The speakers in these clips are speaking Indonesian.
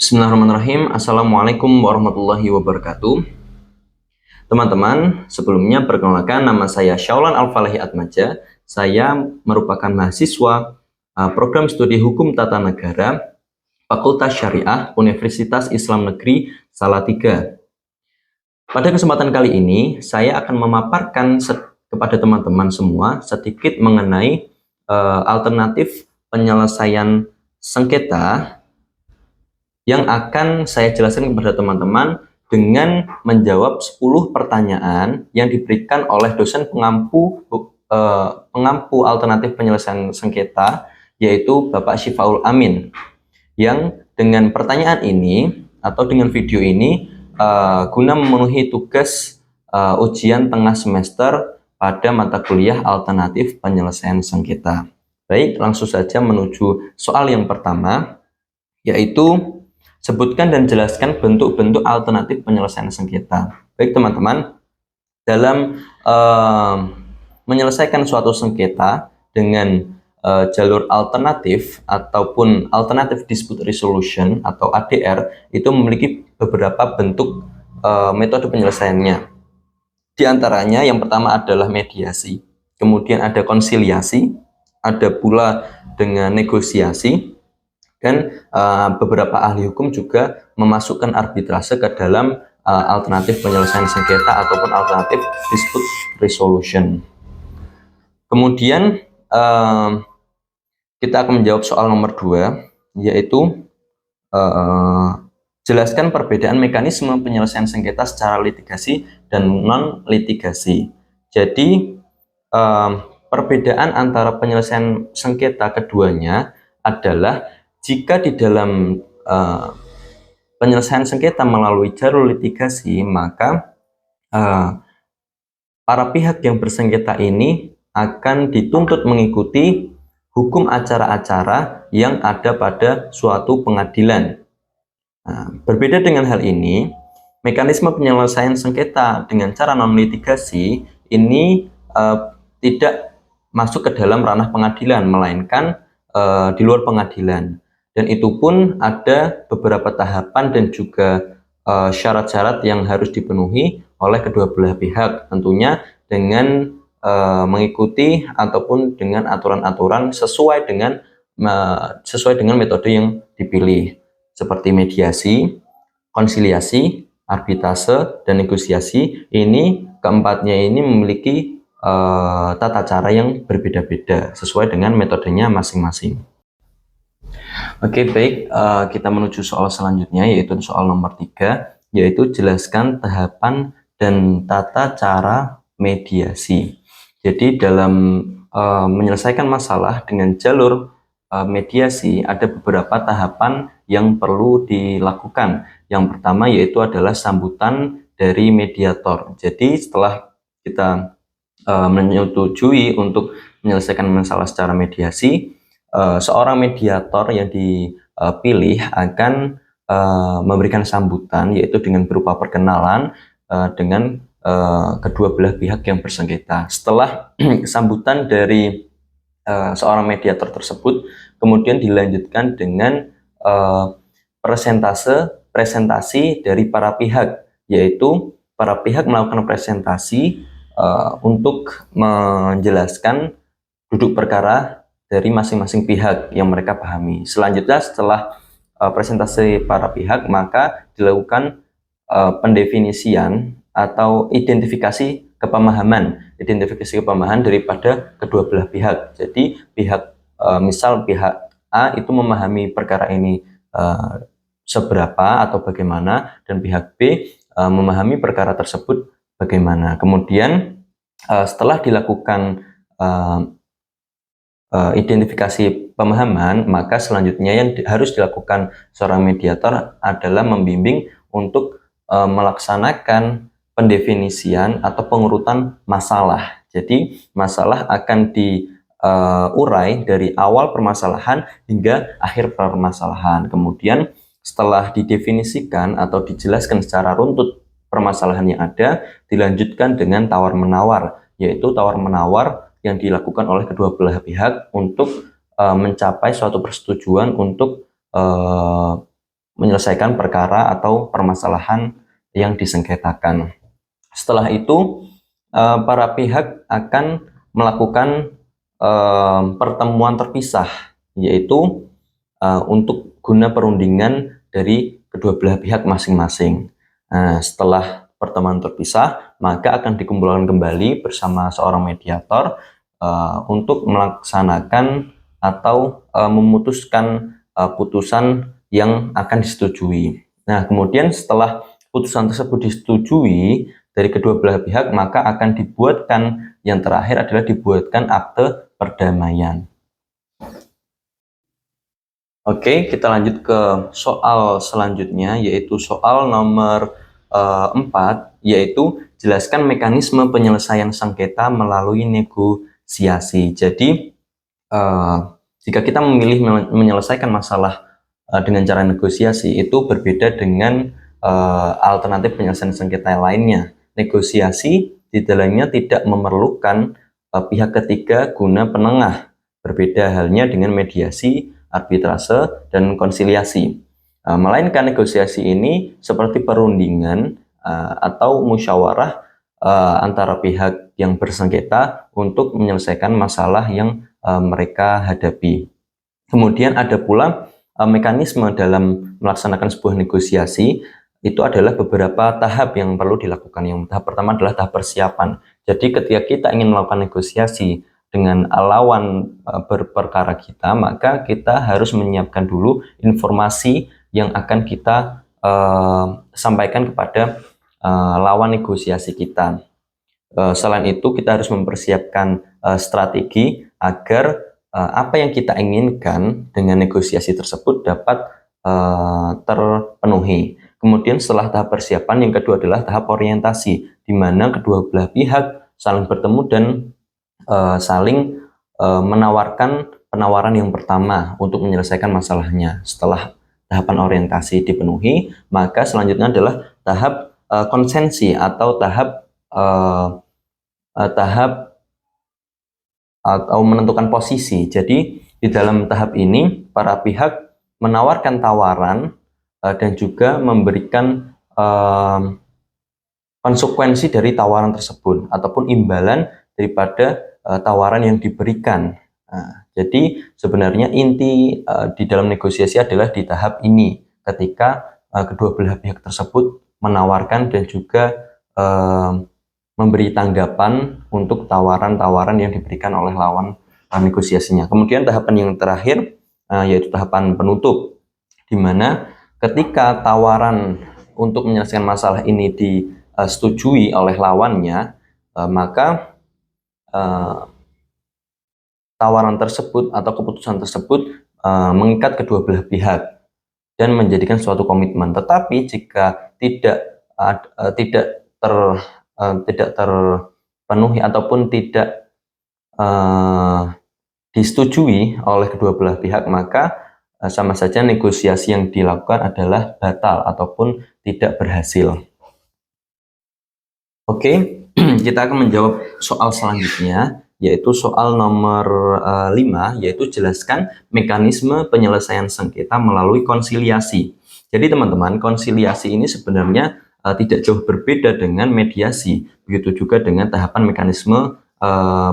Bismillahirrahmanirrahim. Assalamualaikum warahmatullahi wabarakatuh. Teman-teman, sebelumnya perkenalkan nama saya Syaulan Al-Falahi Atmaja. Saya merupakan mahasiswa program studi Hukum Tata Negara Fakultas Syariah Universitas Islam Negeri Salatiga. Pada kesempatan kali ini, saya akan memaparkan kepada teman-teman semua sedikit mengenai alternatif penyelesaian sengketa yang akan saya jelaskan kepada teman-teman dengan menjawab 10 pertanyaan yang diberikan oleh dosen pengampu alternatif penyelesaian sengketa, yaitu Bapak Syifaul Amin, yang dengan pertanyaan ini atau dengan video ini guna memenuhi tugas ujian tengah semester pada mata kuliah alternatif penyelesaian sengketa. Baik, langsung saja menuju soal yang pertama, yaitu sebutkan dan jelaskan bentuk-bentuk alternatif penyelesaian sengketa. Baik teman-teman, dalam menyelesaikan suatu sengketa dengan jalur alternatif ataupun alternative dispute resolution atau ADR, itu memiliki beberapa bentuk metode penyelesaiannya. Di antaranya yang pertama adalah mediasi, kemudian ada konsiliasi, ada pula dengan negosiasi, dan beberapa ahli hukum juga memasukkan arbitrase ke dalam alternatif penyelesaian sengketa ataupun alternatif dispute resolution. Kemudian kita akan menjawab soal nomor 2, yaitu jelaskan perbedaan mekanisme penyelesaian sengketa secara litigasi dan non-litigasi. Jadi perbedaan antara penyelesaian sengketa keduanya adalah jika di dalam penyelesaian sengketa melalui jalur litigasi, maka para pihak yang bersengketa ini akan dituntut mengikuti hukum acara-acara yang ada pada suatu pengadilan. Berbeda dengan hal ini, mekanisme penyelesaian sengketa dengan cara non-litigasi ini tidak masuk ke dalam ranah pengadilan, melainkan di luar pengadilan. Dan itu pun ada beberapa tahapan dan juga syarat-syarat yang harus dipenuhi oleh kedua belah pihak, tentunya dengan mengikuti ataupun dengan aturan-aturan sesuai dengan metode yang dipilih, seperti mediasi, konsiliasi, arbitrase, dan negosiasi. Ini keempatnya ini memiliki tata cara yang berbeda-beda sesuai dengan metodenya masing-masing. Oke, baik, kita menuju soal selanjutnya, yaitu soal nomor 3, yaitu jelaskan tahapan dan tata cara mediasi. Jadi dalam menyelesaikan masalah dengan jalur mediasi ada beberapa tahapan yang perlu dilakukan. Yang pertama yaitu adalah sambutan dari mediator. Jadi setelah kita menyetujui untuk menyelesaikan masalah secara mediasi, seorang mediator yang dipilih akan memberikan sambutan, yaitu dengan berupa perkenalan dengan kedua belah pihak yang bersengketa. Setelah sambutan dari seorang mediator tersebut, kemudian dilanjutkan dengan presentasi dari para pihak, yaitu para pihak melakukan presentasi untuk menjelaskan duduk perkara dari masing-masing pihak yang mereka pahami. Selanjutnya setelah presentasi para pihak, maka dilakukan pendefinisian atau identifikasi kepemahaman daripada kedua belah pihak. Jadi misal pihak A itu memahami perkara ini seberapa atau bagaimana, dan pihak B memahami perkara tersebut bagaimana. Kemudian setelah dilakukan identifikasi pemahaman, maka selanjutnya yang harus dilakukan seorang mediator adalah membimbing untuk melaksanakan pendefinisian atau pengurutan masalah. Jadi masalah akan diurai dari awal permasalahan hingga akhir permasalahan. Kemudian setelah didefinisikan atau dijelaskan secara runtut permasalahan yang ada, dilanjutkan dengan tawar-menawar, yaitu tawar-menawar yang dilakukan oleh kedua belah pihak untuk mencapai suatu persetujuan untuk menyelesaikan perkara atau permasalahan yang disengketakan. Setelah itu, para pihak akan melakukan pertemuan terpisah, yaitu untuk guna perundingan dari kedua belah pihak masing-masing. Nah, setelah pertemuan terpisah, maka akan dikumpulkan kembali bersama seorang mediator untuk melaksanakan atau memutuskan putusan yang akan disetujui. Nah, kemudian setelah putusan tersebut disetujui dari kedua belah pihak, maka akan dibuatkan, yang terakhir adalah dibuatkan akte perdamaian. Oke, kita lanjut ke soal selanjutnya, yaitu soal nomor 4, yaitu jelaskan mekanisme penyelesaian sengketa melalui negosiasi. Jadi, jika kita memilih menyelesaikan masalah dengan cara negosiasi, itu berbeda dengan alternatif penyelesaian sengketa lainnya. Negosiasi di dalamnya tidak memerlukan pihak ketiga guna penengah, berbeda halnya dengan mediasi, arbitrase, dan konsiliasi. Melainkan negosiasi ini seperti perundingan atau musyawarah antara pihak yang bersengketa untuk menyelesaikan masalah yang mereka hadapi. Kemudian ada pula mekanisme dalam melaksanakan sebuah negosiasi. Itu adalah beberapa tahap yang perlu dilakukan. Yang tahap pertama adalah tahap persiapan. Jadi ketika kita ingin melakukan negosiasi dengan lawan berperkara kita, maka kita harus menyiapkan dulu informasi yang akan kita sampaikan kepada lawan negosiasi kita. Selain itu, kita harus mempersiapkan strategi agar apa yang kita inginkan dengan negosiasi tersebut dapat terpenuhi. Kemudian setelah tahap persiapan, yang kedua adalah tahap orientasi, di mana kedua belah pihak saling bertemu dan saling menawarkan penawaran yang pertama untuk menyelesaikan masalahnya. Setelah tahapan orientasi dipenuhi, maka selanjutnya adalah tahap konsensi atau tahap atau menentukan posisi. Jadi di dalam tahap ini para pihak menawarkan tawaran dan juga memberikan konsekuensi dari tawaran tersebut ataupun imbalan daripada tawaran yang diberikan. Jadi sebenarnya inti di dalam negosiasi adalah di tahap ini, ketika kedua belah pihak tersebut menawarkan dan juga memberi tanggapan untuk tawaran-tawaran yang diberikan oleh lawan negosiasinya. Kemudian tahapan yang terakhir yaitu tahapan penutup, di mana ketika tawaran untuk menyelesaikan masalah ini disetujui oleh lawannya, maka tawaran tersebut atau keputusan tersebut mengikat kedua belah pihak dan menjadikan suatu komitmen. Tetapi jika tidak terpenuhi ataupun tidak disetujui oleh kedua belah pihak, maka sama saja negosiasi yang dilakukan adalah batal ataupun tidak berhasil. Oke, kita akan menjawab soal selanjutnya, yaitu soal nomor 5, yaitu jelaskan mekanisme penyelesaian sengketa melalui konsiliasi. Jadi teman-teman, konsiliasi ini sebenarnya tidak jauh berbeda dengan mediasi, begitu juga dengan tahapan mekanisme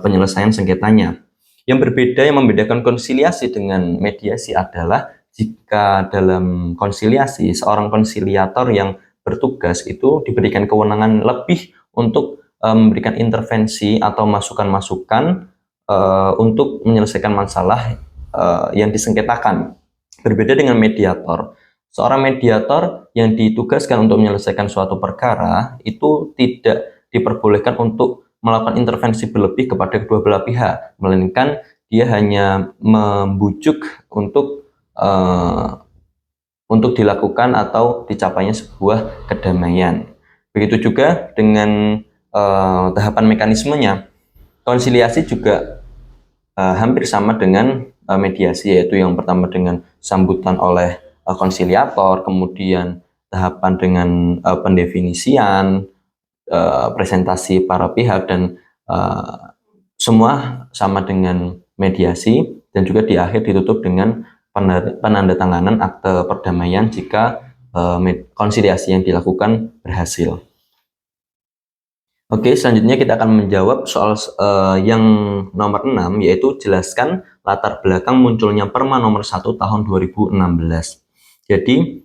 penyelesaian sengketanya. Yang berbeda, yang membedakan konsiliasi dengan mediasi adalah jika dalam konsiliasi, seorang konsiliator yang bertugas itu diberikan kewenangan lebih untuk memberikan intervensi atau masukan-masukan untuk menyelesaikan masalah yang disengketakan. Berbeda dengan mediator. Seorang mediator yang ditugaskan untuk menyelesaikan suatu perkara itu tidak diperbolehkan untuk melakukan intervensi berlebih kepada kedua belah pihak, melainkan dia hanya membujuk untuk dilakukan atau dicapainya sebuah kedamaian. Begitu juga dengan tahapan mekanismenya. Konsiliasi juga hampir sama dengan mediasi, yaitu yang pertama dengan sambutan oleh konsiliator, kemudian tahapan dengan pendefinisian, presentasi para pihak, dan semua sama dengan mediasi, dan juga di akhir ditutup dengan penandatanganan akte perdamaian jika konsiliasi yang dilakukan berhasil. Oke, selanjutnya kita akan menjawab soal yang nomor 6, yaitu jelaskan latar belakang munculnya Perma nomor 1 tahun 2016. Jadi,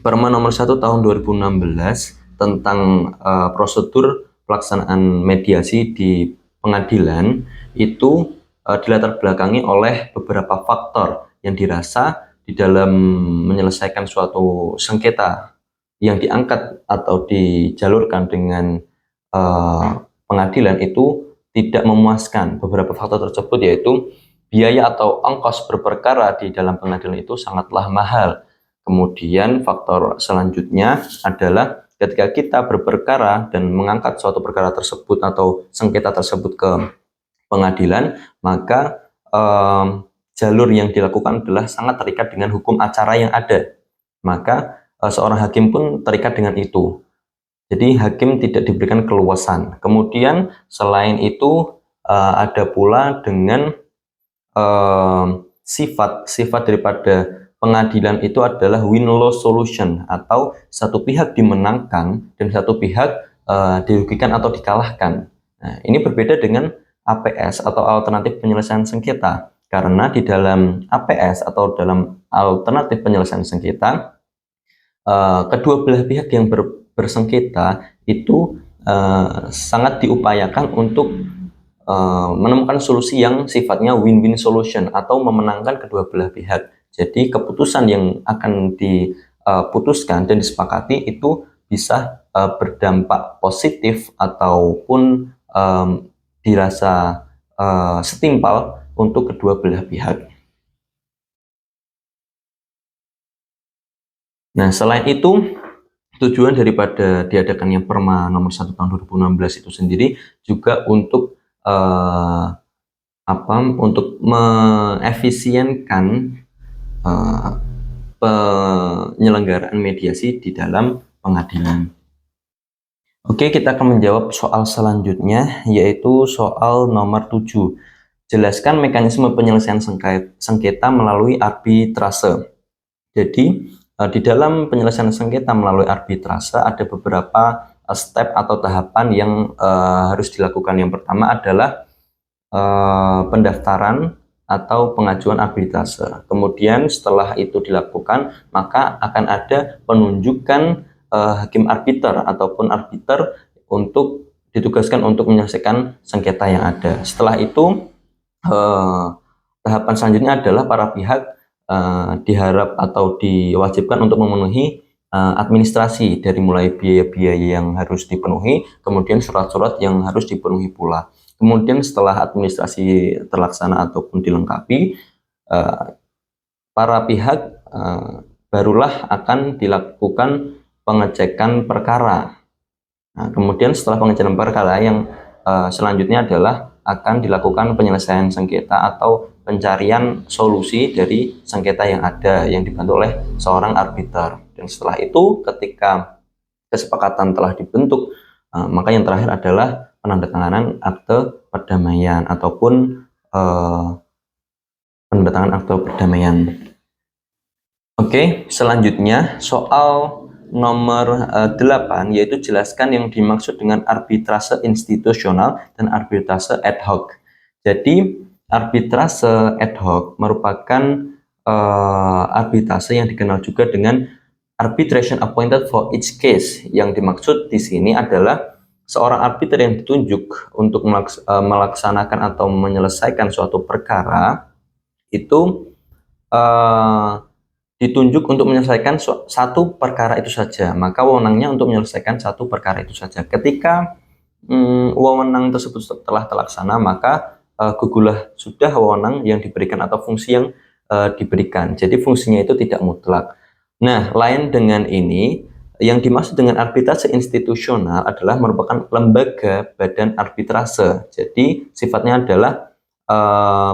Perma nomor 1 tahun 2016 tentang prosedur pelaksanaan mediasi di pengadilan itu dilatar belakangi oleh beberapa faktor yang dirasa di dalam menyelesaikan suatu sengketa yang diangkat atau dijalurkan dengan pengadilan itu tidak memuaskan. Beberapa faktor tersebut yaitu biaya atau ongkos berperkara di dalam pengadilan itu sangatlah mahal. Kemudian faktor selanjutnya adalah ketika kita berperkara dan mengangkat suatu perkara tersebut atau sengketa tersebut ke pengadilan, maka jalur yang dilakukan adalah sangat terikat dengan hukum acara yang ada. Maka seorang hakim pun terikat dengan itu. Jadi hakim tidak diberikan keluasan. Kemudian selain itu ada pula dengan sifat daripada pengadilan itu adalah win-loss solution, atau satu pihak dimenangkan dan satu pihak dirugikan atau dikalahkan. Nah, ini berbeda dengan APS atau alternatif penyelesaian sengketa, karena di dalam APS atau dalam alternatif penyelesaian sengketa kedua belah pihak yang bersengketa itu sangat diupayakan untuk menemukan solusi yang sifatnya win-win solution atau memenangkan kedua belah pihak. Jadi keputusan yang akan diputuskan dan disepakati itu bisa berdampak positif ataupun dirasa setimpal untuk kedua belah pihak. Nah, selain itu, tujuan daripada diadakannya Perma nomor 1 tahun 2016 itu sendiri juga untuk untuk mengefisienkan penyelenggaraan mediasi di dalam pengadilan. Oke, kita akan menjawab soal selanjutnya, yaitu soal nomor 7. Jelaskan mekanisme penyelesaian sengketa melalui arbitrase. Jadi, di dalam penyelesaian sengketa melalui arbitrase ada beberapa step atau tahapan yang harus dilakukan. Yang pertama adalah pendaftaran atau pengajuan arbitrase. Kemudian setelah itu dilakukan, maka akan ada penunjukan hakim arbiter ataupun arbiter untuk ditugaskan untuk menyelesaikan sengketa yang ada. Setelah itu tahapan selanjutnya adalah para pihak diharap atau diwajibkan untuk memenuhi administrasi, dari mulai biaya-biaya yang harus dipenuhi, kemudian surat-surat yang harus dipenuhi pula. Kemudian setelah administrasi terlaksana ataupun dilengkapi, para pihak barulah akan dilakukan pengecekan perkara. Nah, kemudian setelah pengecekan perkara yang selanjutnya adalah akan dilakukan penyelesaian sengketa atau pencarian solusi dari sengketa yang ada yang dibantu oleh seorang arbiter. Dan setelah itu, ketika kesepakatan telah dibentuk, maka yang terakhir adalah penandatanganan akte perdamaian ataupun penandatanganan akte perdamaian. Oke, selanjutnya soal nomor 8, yaitu jelaskan yang dimaksud dengan arbitrase institusional dan arbitrase ad hoc. Jadi arbitrase ad hoc merupakan arbitrase yang dikenal juga dengan arbitration appointed for each case. Yang dimaksud di sini adalah seorang arbiter yang ditunjuk untuk melaksanakan atau menyelesaikan suatu perkara itu ditunjuk untuk menyelesaikan satu perkara itu saja. Maka wewenangnya untuk menyelesaikan satu perkara itu saja. Ketika wewenang tersebut telah terlaksana, maka gugurlah sudah wewenang yang diberikan atau fungsi yang diberikan. Jadi fungsinya itu tidak mutlak. Nah, lain dengan ini, yang dimaksud dengan arbitrase institusional adalah merupakan lembaga badan arbitrase. Jadi sifatnya adalah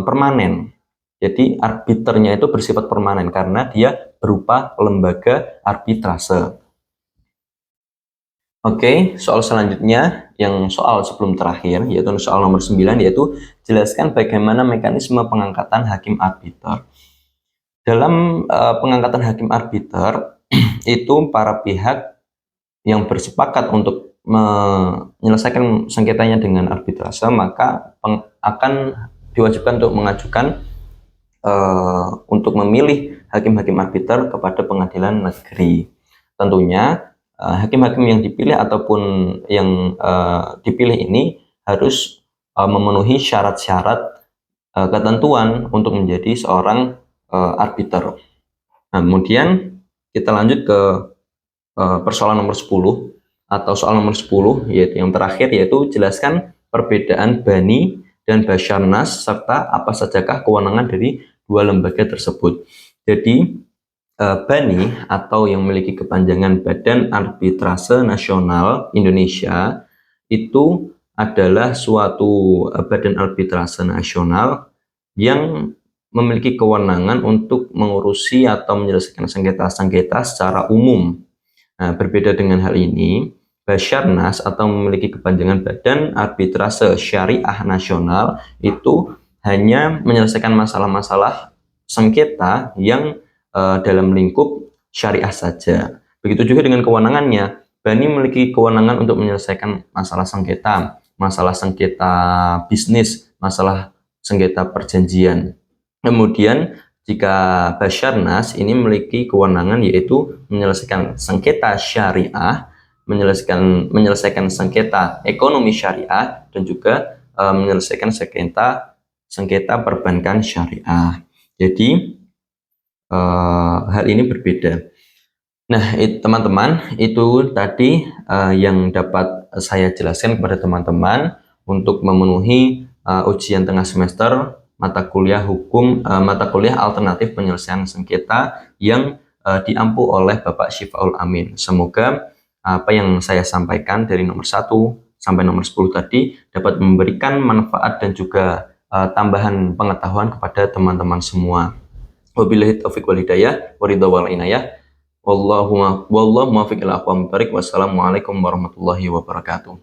permanen. Jadi arbiternya itu bersifat permanen karena dia berupa lembaga arbitrase. Oke, soal selanjutnya yang soal sebelum terakhir, yaitu soal nomor 9, yaitu jelaskan bagaimana mekanisme pengangkatan hakim arbiter. Dalam pengangkatan hakim arbiter itu para pihak yang bersepakat untuk menyelesaikan sengketanya dengan arbitrase, maka akan diwajibkan untuk mengajukan untuk memilih hakim-hakim arbiter kepada pengadilan negeri. Tentunya hakim-hakim yang dipilih ataupun yang dipilih ini harus memenuhi syarat-syarat ketentuan untuk menjadi seorang arbiter. Nah, kemudian kita lanjut ke persoalan nomor 10 atau soal nomor 10, yaitu yang terakhir, yaitu jelaskan perbedaan Bani dan Basarnas serta apa sajakah kewenangan dari dua lembaga tersebut. Jadi Bani atau yang memiliki kepanjangan Badan Arbitrase Nasional Indonesia itu adalah suatu badan arbitrase nasional yang memiliki kewenangan untuk mengurusi atau menyelesaikan sengketa-sengketa secara umum. Nah, berbeda dengan hal ini, Basarnas atau memiliki kepanjangan Badan Arbitrase Syariah Nasional itu hanya menyelesaikan masalah-masalah sengketa yang dalam lingkup syariah saja. Begitu juga dengan kewenangannya. Bani memiliki kewenangan untuk menyelesaikan masalah sengketa bisnis, masalah sengketa perjanjian. Kemudian jika Basarnas ini memiliki kewenangan yaitu menyelesaikan sengketa syariah, menyelesaikan sengketa ekonomi syariah, dan juga menyelesaikan sengketa perbankan syariah. Jadi hal ini berbeda. Nah, teman-teman, itu tadi yang dapat saya jelaskan kepada teman-teman untuk memenuhi ujian tengah semester mata kuliah alternatif penyelesaian sengketa yang diampu oleh Bapak Syifaul Amin. Semoga apa yang saya sampaikan dari nomor 1 sampai nomor 10 tadi dapat memberikan manfaat dan juga tambahan pengetahuan kepada teman-teman semua. Wabillahi taufiq wal hidayah, waridha wal inayah. Wallahu muwaffiq ila aqwamit thoriq. Wassalamualaikum warahmatullahi wabarakatuh.